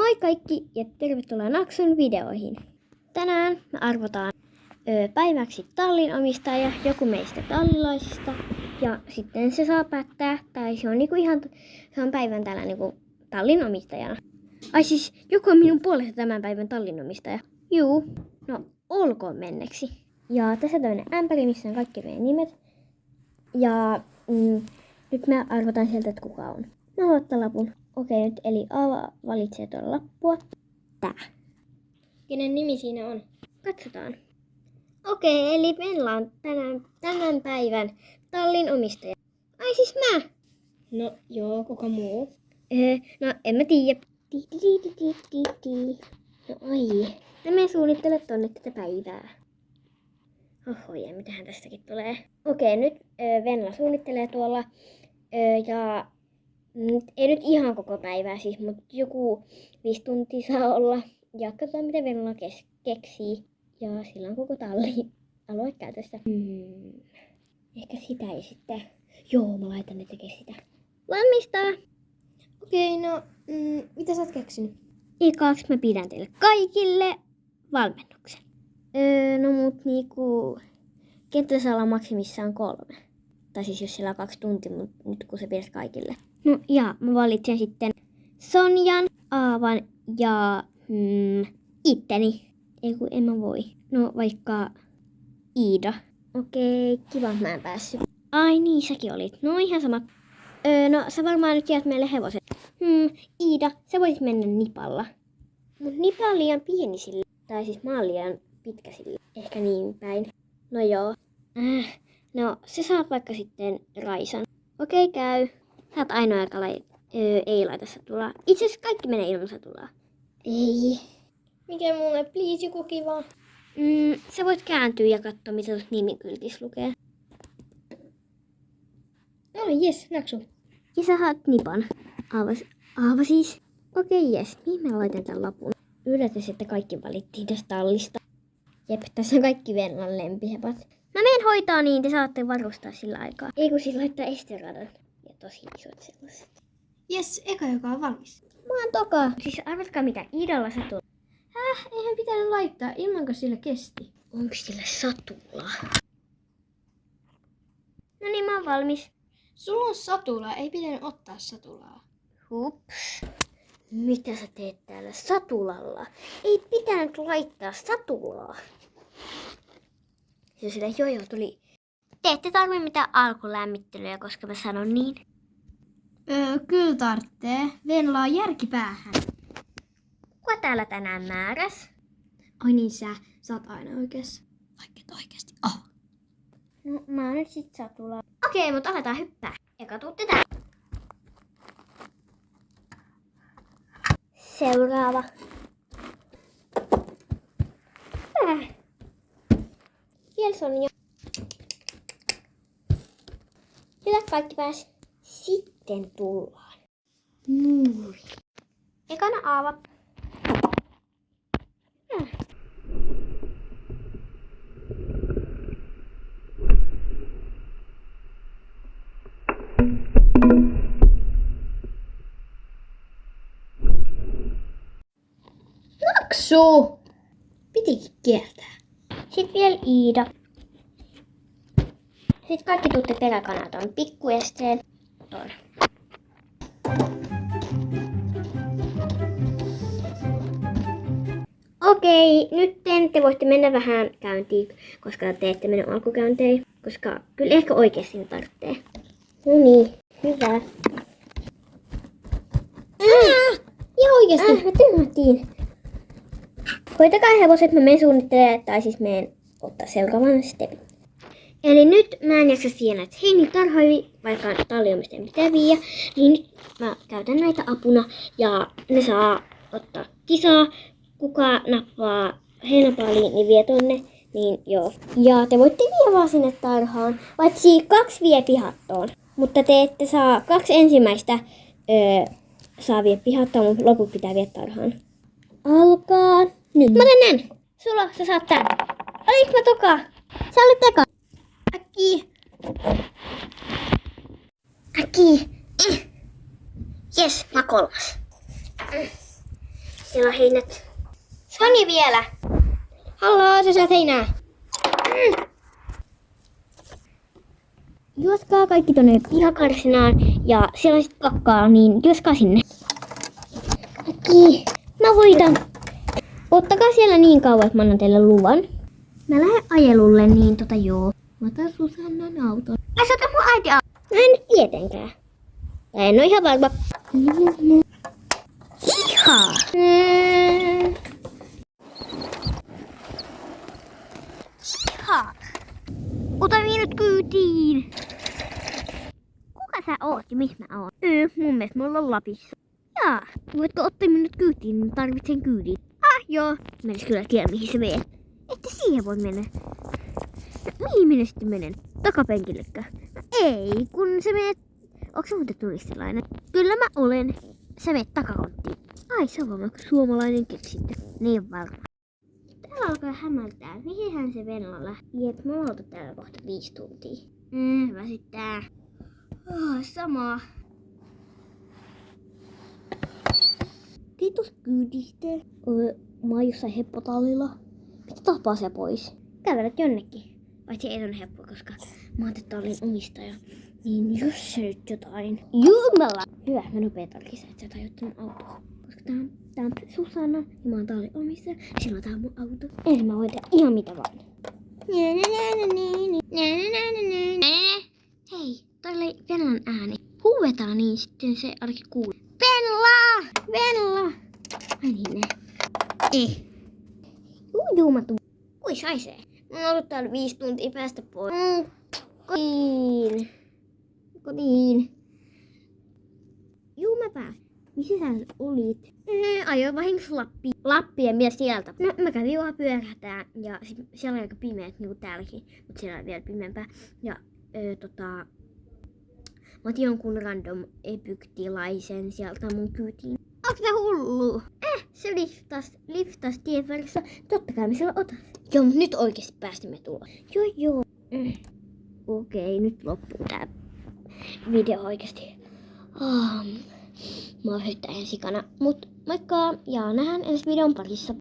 Moi kaikki ja tervetuloa Naksun videoihin. Tänään me arvotaan päiväksi tallin omistaja, joku meistä tallilaisista. Ja sitten se saa päättää, tai se on se on päivän täällä tallin omistajana. Ai siis, joku on minun puolesta tämän päivän tallin omistaja. Juu, no olkoon menneksi. Ja tässä on tämmönen ämpäri, missä on kaikki meidän nimet. Ja nyt me arvotaan sieltä, että kuka on. Mä haluan ottaa lapun. Okei, nyt eli Aava valitsee tuolla lappua. Tää. Kenen nimi siinä on? Katsotaan. Okei, eli meillä on tämän päivän tallin omistaja. Ai siis mä! No joo, kuka muu? No en mä tiedä. No ai. No me suunnittele tonne tätä päivää. Oho, ja mitähän tästäkin tulee. Okei, nyt Venla suunnittelee tuolla. Ja ei nyt ihan koko päivää siis, mutta joku 5 tuntia saa olla. Ja katsotaan mitä Venla keksii. Ja sillä on koko talli alue käytössä. Ehkä sitä ei sitten. Joo, mä laitan ne tekemään sitä. Valmistaa! Okei, no mitä sä oot keksinyt? Ekaksi mä pidän teille kaikille valmennuksen. No mut kentällä saa olla maksimissaan 3. Tai siis jos siellä on 2 tuntia, mutta nyt kun se pidät kaikille. No ja mä valitsen sitten Sonjan, Aavan ja itteni. Ei kun en mä voi. No vaikka Iida. Okei, kiva mä en päässyt. Ai niin, säkin olit. No ihan sama. No sä varmaan nyt jäät meille hevoset. Iida, sä voisit mennä nipalla. Mut nipa on liian pieni sille. Tai siis mä oon liian pitkä sille. Ehkä niin päin. No joo. No se saat vaikka sitten Raisan. Okei, käy. Sä oot ainoa, joka ei laita satulaa. Itse asiassa kaikki menee ilman satulaa. Ei. Mikä mulle, please, joku kiva. Sä voit kääntyä ja katsoa, mitä tuossa nimikyltissä lukee. No jes, Naksu. Ja sä saat nipan. Aava siis. Okei, jes. Mihin mä laitan tän lapun? Yllätys, että kaikki valittiin tästä tallista. Jep, tässä on kaikki Venlan lempihepat. Mä menen hoitaa niin, te saatte varustaa sillä aikaa. Ei kun siis laittaa esteradan. Ja tosi isot sellaiset. Jes, eka joka on valmis. Mä oon toka. Siis arvatkaa mitä Iidalla satula. Eihän pitänyt laittaa, ilmanko sillä kesti? Onko sillä satulaa? No niin, mä oon valmis. Sulla on satula, ei pitänyt ottaa satulaa. Hups. Mitä sä teet täällä satulalla? Ei pitänyt laittaa satulaa. Ja sillä jojo tuli. Te ette tarvitse mitään alkulämmittelyä, koska mä sanon niin. Kyllä tarvitsee. Venla on järkipäähän. Kuka täällä tänään määräs? Ai niin, sä oot aina oikeassa. Vaikka et oikeesti. No mä oon nyt sit satulaa. Okei, mutta aletaan hyppää. Eka tuutte tää. Seuraava. Vielä Sonja. Hyvä, kaikki pääsi. Sitten tullaan. Muuri. Ekana Aava. Naksu! Pitikin kieltää. Sitten vielä Iida. Sitten kaikki tuutte peräkanat on pikkuesteen. Tuolla. Okei, nyt te voitte mennä vähän käyntiin, koska te ette mene alkukäyntiin. Koska kyllä ehkä oikeasti ne tarvitsee. No niin, hyvä. Ihan oikeesti. Me tyhmättiin. Hoitakaa hevoset, mä menen suunnittelemaan, tai siis menen ottaa seuraavan stepin. Eli nyt mä en jaksa siihen, että hei niin tarhoi, vaikka talliomisteen pitää viiä, niin nyt mä käytän näitä apuna ja ne saa ottaa kisaa. Kuka nappaa heinäpaaliin, niin vie tonne, niin joo. Ja te voitte viedä vaan sinne tarhaan, paitsi 2 vie pihattoon. Mutta te ette saa 2 ensimmäistä saa vie pihattoon, mutta loput pitää viedä tarhaan. Alkaa nyt. Mä otan nän. Sulo, sä saat tän. Oliko mä toka? Sä olet teka. Äkki. Jes, mä 3. Siellä on heinät. Sani vielä. Halloo, sä syöt heinää. Juoskaa kaikki tonne pihakarsinaan ja siellä on sit kakkaa, niin juoskaa sinne. Kaikki. Mä voitan. Ottakaa siellä niin kauan, että mä annan teille luvan. Mä lähden ajelulle, niin joo. Mä otan Susannan auton. Ai sä otat mun äiti auton? No en nyt tietenkään. Ja en oo ihan varma. Iha! Iha! Ota minut kyytiin! Kuka sä oot ja missä mä oon? Mun mielestä me ollaan Lapissa. Jaa, voitko ottaa minut kyytiin, niin tarvitsen kyydin. Joo. Menis kyllä tiedä mihin se menee. Että siihen voi mennä. No, mihin minä sitten menen? Takapenkillekö? No, ei, kun se menee... Onko sä muuten turistilainen? Kyllä mä olen. Sä menet takakonttiin. Ai, se on varmaan suomalainen keksintö. Niin varmaan. Täällä alkaa hämältää. Mihinhän se Venla lähti? Jep, mä oon oltu täällä kohta 5 tuntia. Väsyttää. Sama. Kiitos kyydistä. Mä oon jossain heppotallilla. Mitä tapaa se pois? Kävelet jonnekin. Paitsi ei ole heppo, koska mä oon tallin omistaja. Niin jos se nyt jotain... Jumala! Hyvä, mä nopea tarkistan, että sä tajut mun autoa. Koska tää on Susanna ja mä oon tallin omistaja. Silloin tää on mun auto. Ensin mä voin tehdä ihan mitä vaan. Hei, toi oli Venlan ääni. Huuetaan niin sitten se ainakin kuuluu. Venla! Venla! Ai niin ne. Juumatu. Kui saisee? Mä oon ollut täällä 5 tuntia päästä pois. Kotiin. Juu, mä pääsin. Missä sä olit? Ajoin vahingossa Lappien mies sieltä. No, mä kävin vaan pyörähtää ja siellä oli aika pimeät, niin kuin täälläkin. Mutta siellä oli vielä pimeämpää. Ja mä otin jonkun random epyktilaisen sieltä mun kyytiin. Onks sä hullu? Se liftas tieverkossa. Totta kai me sillä otan. Joo, mut nyt oikeesti päästimme tuloon. Joo. Okei, nyt loppuu tää video oikeesti. Mä oon hyttäen sikana. Mut moikka ja nähdään ensi videon parissa.